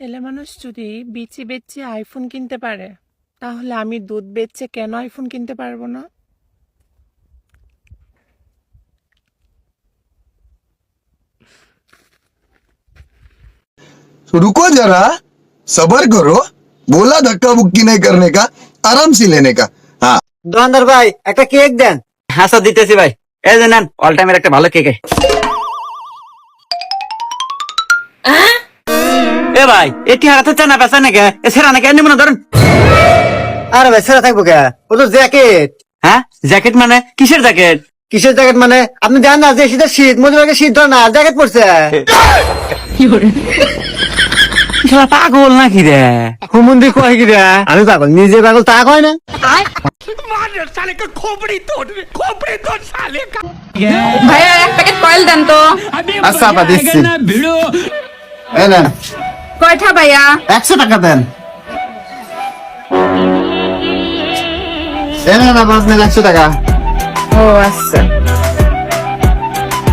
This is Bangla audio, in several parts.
ছেলে মানুষ যদি বিচি বেচে আইফোন কিনতে পারে, তাহলে আমি দুধ বেচে কেন আইফোন কিনতে পারবো না? रुको जरा सबर करो बोला धक्का बुक्की नहीं करने का आराम से लेने का हाँ দোকানদার ভাই একটা কেক দেন। হ্যাঁ স্যার দিতেছি ভাই। এই যে নেন অল টাইমের একটা ভালো কেক। এ ভাই এটি হারাতে চান না পেছা নাকি এ সেরা নাকি এমনি মনে ধরেন। আরে ভাই সেরা থাকবো কে, ও তো জ্যাকেট। হ্যাঁ জ্যাকেট মানে কিসের জ্যাকেট? কিসের জ্যাকেট মানে আপনি জানেন না যে শীতের শীত মধ্যে শীত ধরে না জ্যাকেট পড়ছে। পাগল নাকি রে? হুমুন্দি কয় কি রে? আমি পাগল, নিজে পাগল তা কয় না। ভাইয়া এক প্যাকেট কয়েল দেন তো। আচ্ছা আপা দিচ্ছি। এই নেন কয়টা ভাইয়া? 100 টাকা দেন। এই নেন আবার 100 টাকা। ও আচ্ছা।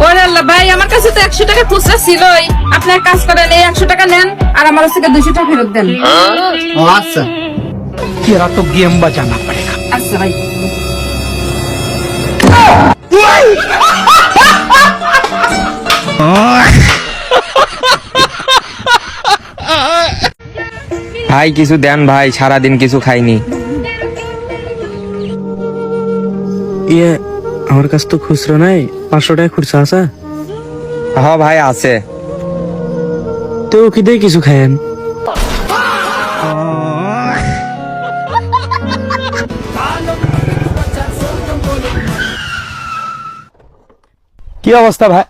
ওরে আল্লাহ ভাই আমার কাছে তো 100 টাকা খুচরা ছিলই। আপনি এক কাজ করেন এই 100 টাকা নেন আর আমার থেকে 200 টাকা ফেরত দেন। ও আচ্ছা। तेरा तो गेम बजाना पड़ेगा। আচ্ছা ভাই। ভাই কিছু দেন ভাই, সারাদিন কিছু খাইনি। ये আমার কাছে তো খুচরো নাই, 500 টাকা খুচরা আছে। হ ভাই আছে। তো কি দিয়ে কিছু খায়েন? কি অবস্থা ভাই?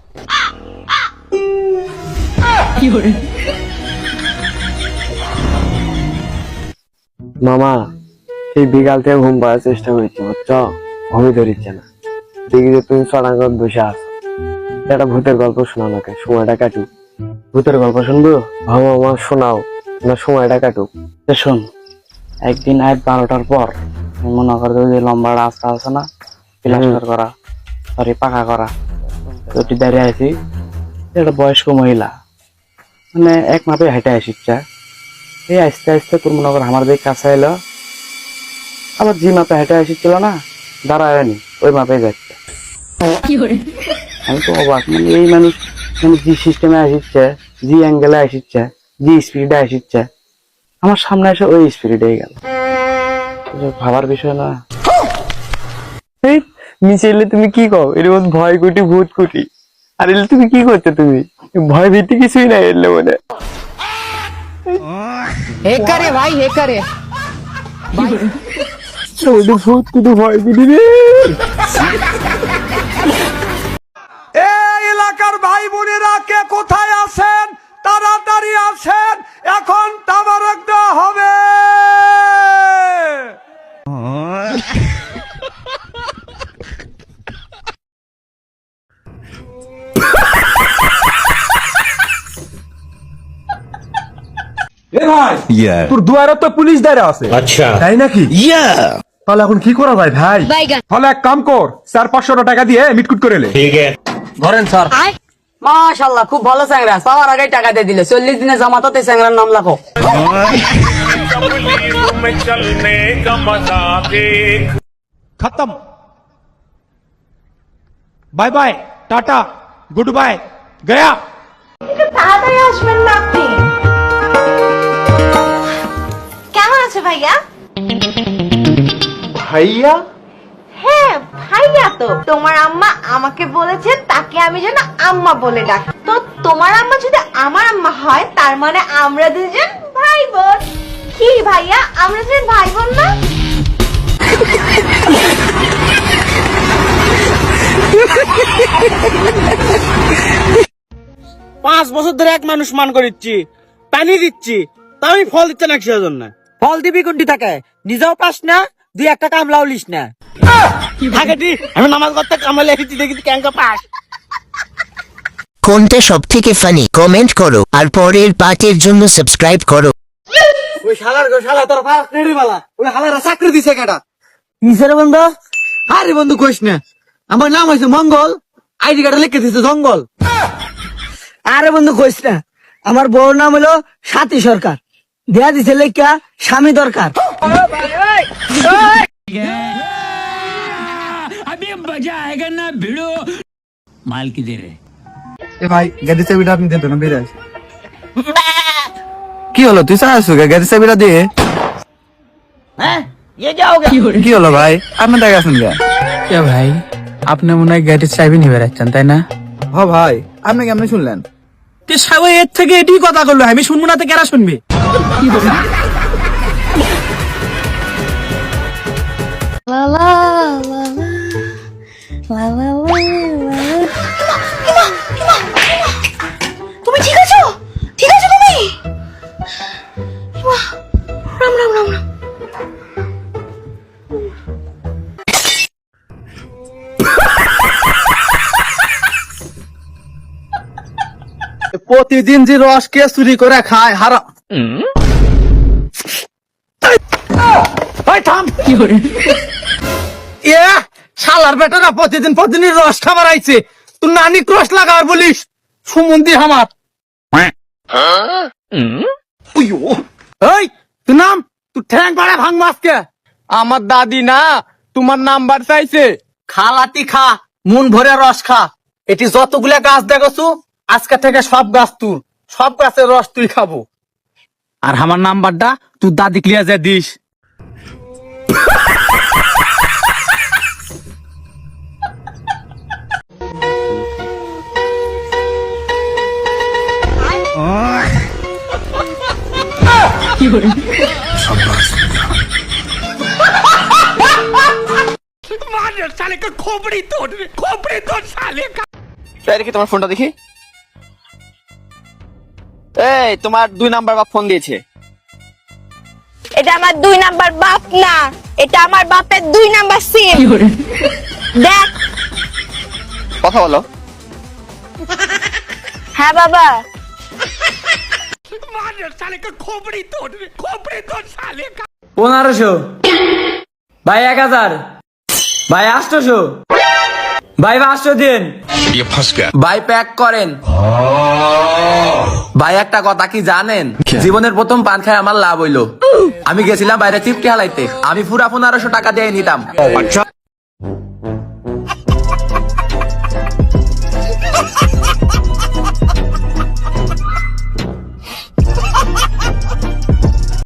মামা এই বিকাল থেকে ঘুম পাওয়ার চেষ্টা করছি, বুঝছ? ঘুমই ধরিচ্ছে না। দেখি যে তুমি চড়াঙ্গত বসে আছো, একটা ভূতের গল্প শোনাও নাকি, সময়টা কাটুক। ভূতের গল্প শুনবো? হ্যাঁ মামা শোনাও না, সময়টা কাটুক। শোন, একদিন রাত 12টার পর মনে করতে যে লম্বা রাস্তা আছে না, প্লাস্টার করা, সরি পাকা করা, ওটি দাঁড়িয়ে আছি। একটা বয়স্ক মহিলা মানে এক মাপে হেঁটে আসিচ্ছে। এই আস্তে আস্তে তোর মনে কর আমার দিকে কাছে এলো, আবার যে মাপে হেঁটে আসিচ্ছিল না দাঁড়ায়নি, ওই মাপে যাচ্ছে। আমি তো অবাক, মানে এই মানুষ মানে যে সিস্টেমে আসিচ্ছে, যে অ্যাঙ্গেলে আসিচ্ছে, যে স্পিডে আসিচ্ছে, আমার সামনে এসে ওই স্পিডে গেল। ভাবার বিষয় না। মিছিলে তুমি কি কও? এর মধ্যে ভয় কুটি ভূত কুটি, আর এলে তুমি কি করতে? তুমি ভয় ভীতি কিছুই নাই এলে মনে। হেকারে ভাই হেকারে। ভূত কুটি ভয় কুটি রে। এই এলাকার ভাই বোনেরা কে কোথায় আছেন তাড়াতাড়ি আসেন, এখন তাবারক দেওয়া হবে। তোর দুয়ারে তো পুলিশ দাঁড়া আছে। আচ্ছা তাই নাকি? তাহলে এখন কি করা যায় ভাই? তাহলে এক কাম কর, 400-500 টাকা দিয়ে মিটকুট করে লে। ধরেন স্যার। মাশাআল্লাহ খুব ভালো স্যাংরা, পাওয়ার আগে টাকা দিয়ে দিলে 40 দিনে জামাতাতে স্যাংরার নাম লাখো। खत्म, bye bye, tata, good bye, गया। তাড়াতাড়ি আসবেন না আপনি। কেমন আছে ভাইয়া? ভাইয়া? হ্যাঁ ভাইয়া। তো তোমার আম্মা আমাকে বলেছে তাকে আমি যেন আম্মা বলে ডাকি। তো তোমার আম্মা যদি আমার আম্মা হয় তার মানে আমরা দুজন ভাই বোন। কি ভাইয়া আমরা দুজন ভাই বোন না? 5 বছর ধরে এক মানুষ মান করিচ্ছি, পানি দিচ্ছি, তা আমি ফল দিচ্ছে না কিসের জন্য? ফল দিবি কোনটি থাকে? নিজেও পাস না, 2-1 কামলাও লিস না। থাকে আমি নামাজ পড়তে কামলা এসেছি দেখি ক্যাঙ্কা পাস। কোনটা সব থেকে ফানি কমেন্ট করো আর পরের পার্টের জন্য সাবস্ক্রাইব করো। ওই শালা তোর ফার্স্ট রেডি বালা ওই হালারা চাকরি দিছে কেডা? কিসের বন্ধু? আরে বন্ধু কইস না, আমার নাম হইছে মঙ্গল, আইডি কার্ডে লিখে দিছে জঙ্গল। আরে বন্ধু কইস না, আমার বউর নাম হলো সাথী সরকার, দেয়া দিছে লেখা স্বামী দরকার। ভাই গাড়ি চাবিটা আপনি দেন না, বেড়ে কি হলো তুই চাচ্ছ গাড়ি চাবিটা দিয়ে? কি হলো ভাই আপনার টাকা শুনবে? ভাই আপনি মনে হয় গাড়ির চাবি নিয়ে বেড়াচ্ছেন তাই না? হ ভাই আপনি কেমন শুনলেন? এর থেকে এটি কথা করলো, আমি শুনবো না তো কেরা শুনবি? তুমি ঠিক আছো? ঠিক আছো তুমি? রাম রাম রাম রাম। প্রতিদিন যে রস কে চুরি করে খায় হারা। শালার বেটা না প্রতিদিন রস খাবার আইছে, তুই নানি ক্রস লাগাবার বলিস সুমন্দি আমার। তুই নাম তুই ঠ্যাং পাড়া ভাঙ মাসকে। আমার দাদি না তোমার নাম্বার চাইছে। খালাতি খা, মন ভরে রস খা। এটি যতগুলা গাছ দেখছু আজকে থেকে সব গাছ তুল, সব গাছের রস তুই খাবো। আর আমার নাম্বারটা তুই দাদি ক্লিয়ার যা দিস। দেখি তোমার ফোনটা দেখি। এই তোমার 2 নাম্বার বা ফোন দিয়েছে। এটা আমার 2 নাম্বার বাপ না, এটা আমার বাপের 2 নাম্বার সিম। দেখ। কথা বলো। হ্যাঁ বাবা। 1500 ভাই 1000 ভাই 800 ভাই 500 দিন ভাই প্যাক করেন। ভাই একটা কথা কি জানেন, জীবনের প্রথম পান খায় আমার লাভ হইলো। আমি গেছিলাম বাইরে চিপটি হালাইতে, আমি পুরা 1500 টাকা দিয়ে নিতাম।